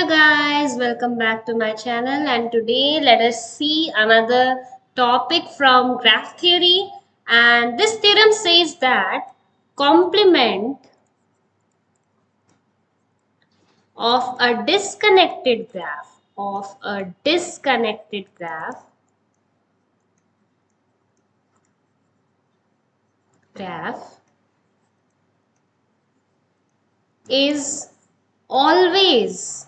guys, welcome back to my channel, and today let us see another topic from graph theory. And this theorem says that complement of a disconnected graph is always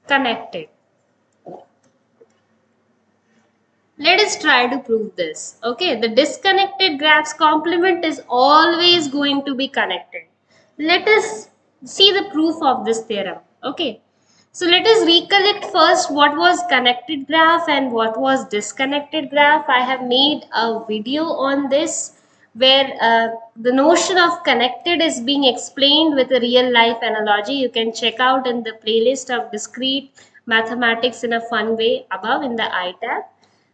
connected. Let us try to prove this. Okay, the disconnected graph's complement is always going to be connected. Let us see the proof of this theorem. Okay, so let us recollect first what was connected graph and what was disconnected graph. I have made a video on this where the notion of connected is being explained with a real life analogy. You can check out in the playlist of discrete mathematics in a fun way above in the I tab.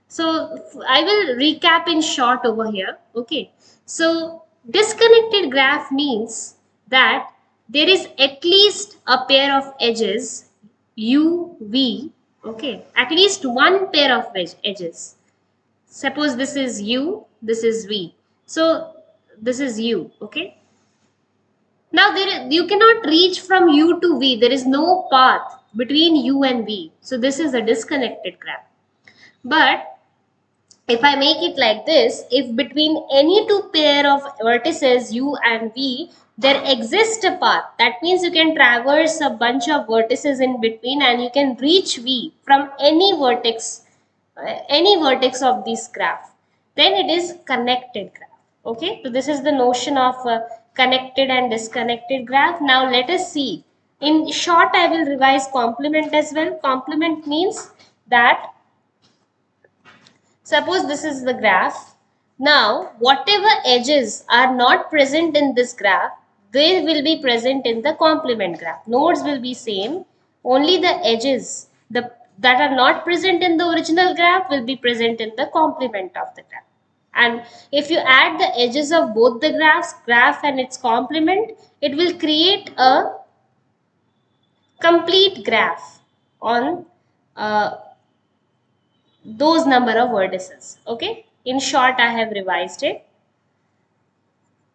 So I will recap in short over here. Okay. So disconnected graph means that there is at least a pair of edges u, v. Okay. At least one pair of edges. Suppose this is u, this is v. So this is u. Okay. Now you cannot reach from u to v. There is no path between u and v. So this is a disconnected graph. But if I make it like this, if between any two pair of vertices u and v, there exists a path, that means you can traverse a bunch of vertices in between and you can reach v from any vertex of this graph, then it is connected graph. Okay, so this is the notion of connected and disconnected graph. Now let us see. In short, I will revise complement as well. Complement means that suppose this is the graph. Now, whatever edges are not present in this graph, they will be present in the complement graph. Nodes will be same. Only the edges that are not present in the original graph will be present in the complement of the graph. And if you add the edges of both the graph and its complement, it will create a complete graph on those number of vertices. Okay, in short, I have revised it.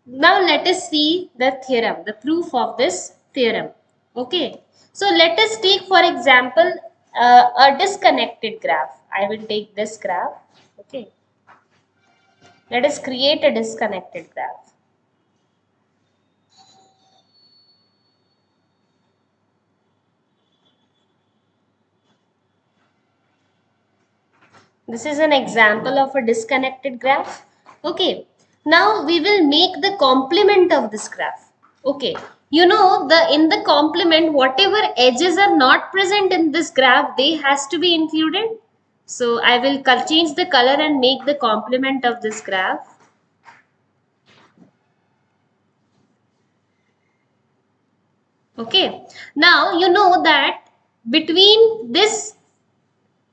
Now let us see the theorem, the proof of this theorem. Okay, so let us take for example a disconnected graph. I will take this graph. Okay, let us create a disconnected graph. This is an example of a disconnected graph. Okay, now we will make the complement of this graph. Okay, you know, in the complement, whatever edges are not present in this graph, they has to be included. So I will change the color and make the complement of this graph. Okay, now you know that between this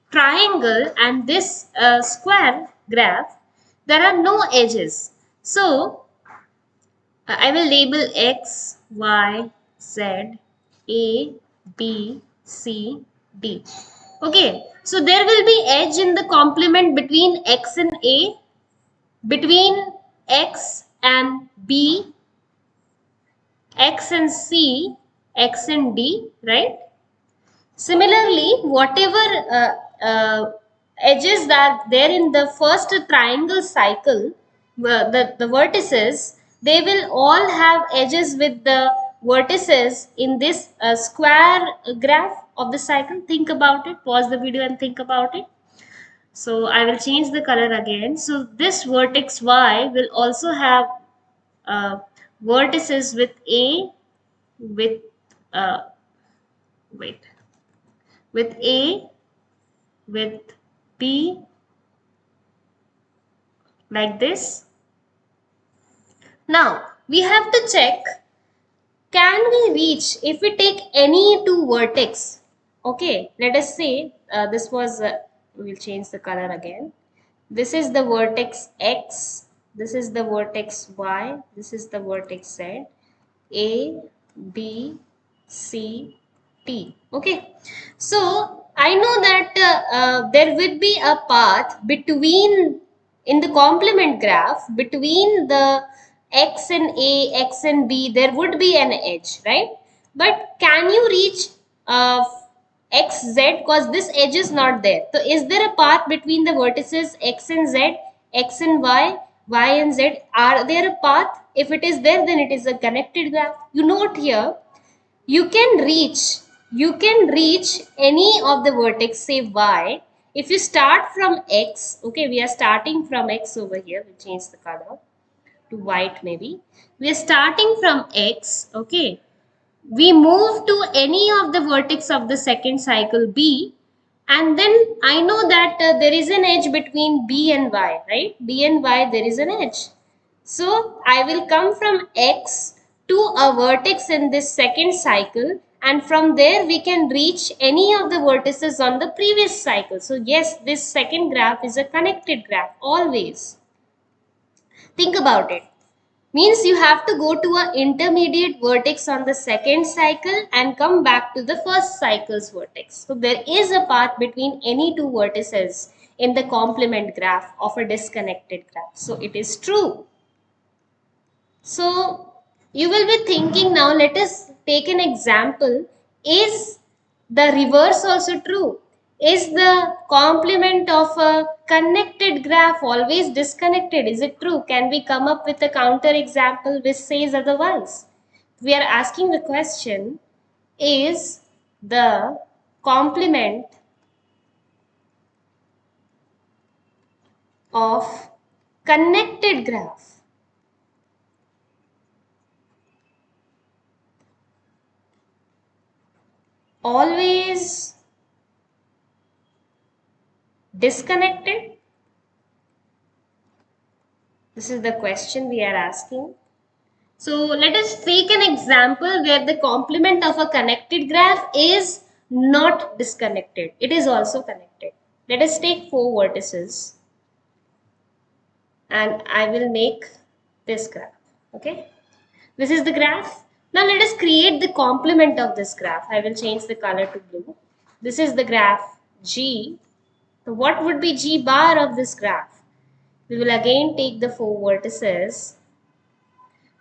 triangle and this square graph, there are no edges. So I will label X, Y, Z, A, B, C, D. Okay, so there will be edge in the complement between X and A, between X and B, X and C, X and D, right? Similarly, whatever edges that are there in the first triangle cycle, the vertices, they will all have edges with the vertices in this square graph of the cycle. Think about it, pause the video and think about it. So I will change the color again. So this vertex Y will also have uh, vertices with A, with uh, wait with A, with B, like this. Now we have to check, can we reach if we take any two vertex. Okay, let us say this was we will change the color again. This is the vertex X, this is the vertex Y, this is the vertex Z. A, B, C, T. Okay. So I know that there would be a path between, in the complement graph, between the x and A, x and B, there would be an edge, right? But can you reach uh, x, z, because this edge is not there. So is there a path between the vertices x and z, x and y and z? Are there a path? If it is there, then it is a connected graph. You note here, you can reach any of the vertex, say y. If you start from x, okay, we are starting from x over here, we'll change the color to white maybe. We are starting from x, okay. We move to any of the vertex of the second cycle b, and then I know that there is an edge between b and y, right? B and y, there is an edge. So I will come from x to a vertex in this second cycle, and from there we can reach any of the vertices on the previous cycle. So yes, this second graph is a connected graph always. Think about it. Means you have to go to an intermediate vertex on the second cycle and come back to the first cycle's vertex. So there is a path between any two vertices in the complement graph of a disconnected graph. So it is true. So you will be thinking now, let us take an example. Is the reverse also true? Is the complement of a connected graph always disconnected? Is it true? Can we come up with a counter example which says otherwise? We are asking the question, is the complement of connected graph always disconnected? This is the question we are asking. So let us take an example where the complement of a connected graph is not disconnected. It is also connected. Let us take 4 vertices and I will make this graph. Okay. This is the graph. Now let us create the complement of this graph. I will change the color to blue. This is the graph G. So what would be G bar of this graph? We will again take the 4 vertices.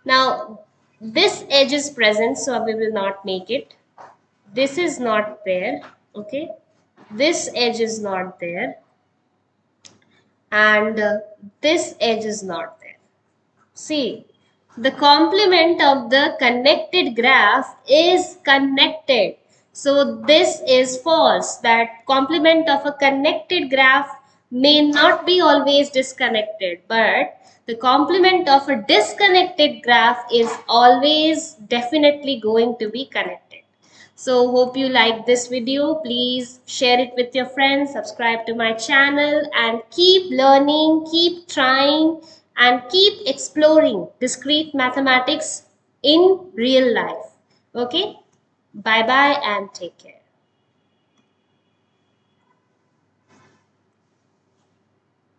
Now this edge is present, so we will not make it. This is not there, okay. This edge is not there, and this edge is not there. See, the complement of the connected graph is connected. So this is false, that complement of a connected graph may not be always disconnected, but the complement of a disconnected graph is always definitely going to be connected. So hope you like this video. Please share it with your friends, subscribe to my channel, and keep learning, keep trying, and keep exploring discrete mathematics in real life. Okay? Bye bye and take care.